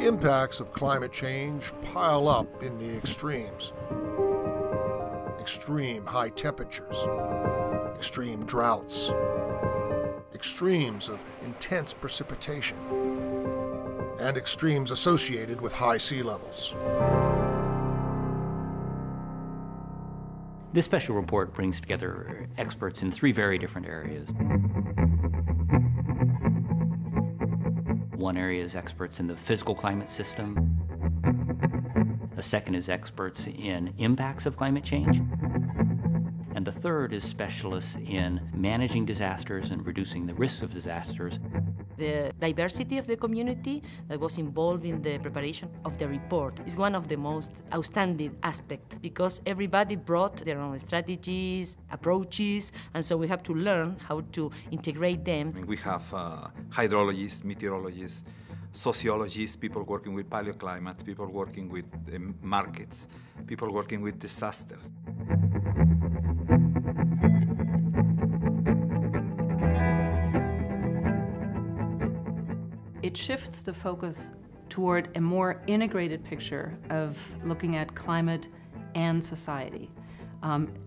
The impacts of climate change pile up in the extremes. Extreme high temperatures, extreme droughts, extremes of intense precipitation, and extremes associated with high sea levels. This special report brings together experts in 3 very different areas. One area is experts in the physical climate system. The second is experts in impacts of climate change. And the third is specialists in managing disasters and reducing the risk of disasters. The diversity of the community that was involved in the preparation of the report is one of the most outstanding aspects, because everybody brought their own strategies, approaches, and so we have to learn how to integrate them. We have hydrologists, meteorologists, sociologists, people working with paleoclimate, people working with markets, people working with disasters. It shifts the focus toward a more integrated picture of looking at climate and society.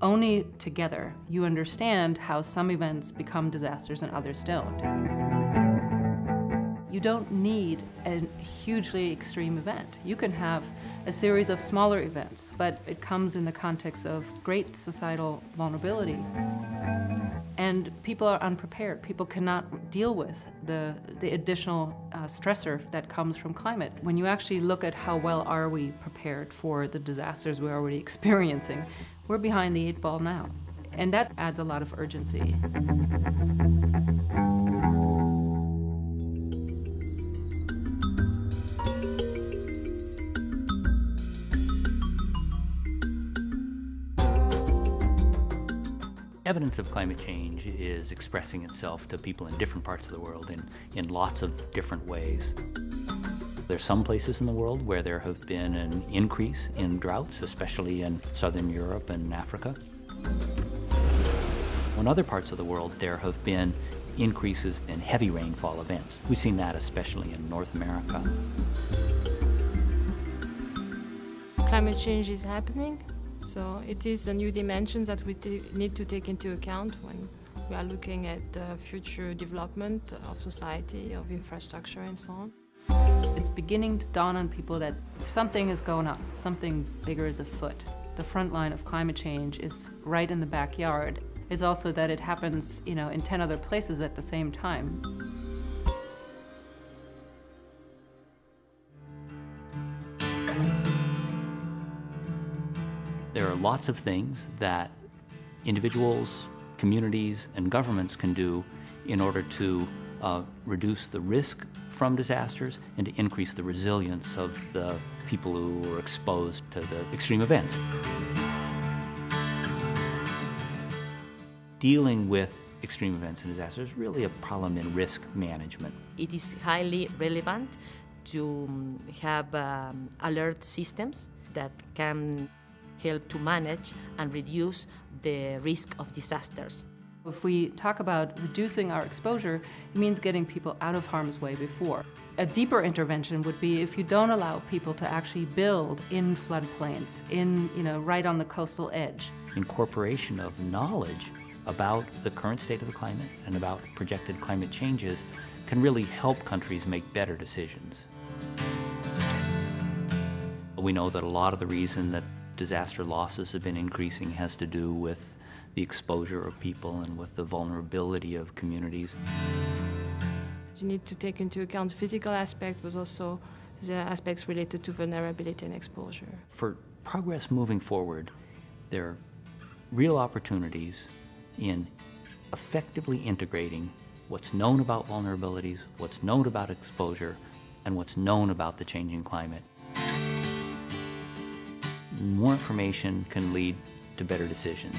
Only together you understand how some events become disasters and others don't. You don't need a hugely extreme event. You can have a series of smaller events, but it comes in the context of great societal vulnerability. And people are unprepared. People cannot deal with the additional stressor that comes from climate. When you actually look at how well are we prepared for the disasters we're already experiencing, we're behind the 8 ball now. And that adds a lot of urgency. Evidence of climate change is expressing itself to people in different parts of the world in lots of different ways. There's some places in the world where there have been an increase in droughts, especially in Southern Europe and Africa. In other parts of the world, there have been increases in heavy rainfall events. We've seen that especially in North America. Climate change is happening. So it is a new dimension that we need to take into account when we are looking at the future development of society, of infrastructure and so on. It's beginning to dawn on people that something is going on, something bigger is afoot. The front line of climate change is right in the backyard. It's also that it happens, in 10 other places at the same time. There are lots of things that individuals, communities, and governments can do in order to reduce the risk from disasters and to increase the resilience of the people who are exposed to the extreme events. Dealing with extreme events and disasters is really a problem in risk management. It is highly relevant to have alert systems that can help to manage and reduce the risk of disasters. If we talk about reducing our exposure, it means getting people out of harm's way before. A deeper intervention would be if you don't allow people to actually build in floodplains, right on the coastal edge. Incorporation of knowledge about the current state of the climate and about projected climate changes can really help countries make better decisions. We know that a lot of the reason that disaster losses have been increasing has to do with the exposure of people and with the vulnerability of communities. You need to take into account the physical aspect, but also the aspects related to vulnerability and exposure. For progress moving forward, there are real opportunities in effectively integrating what's known about vulnerabilities, what's known about exposure, and what's known about the changing climate. More information can lead to better decisions.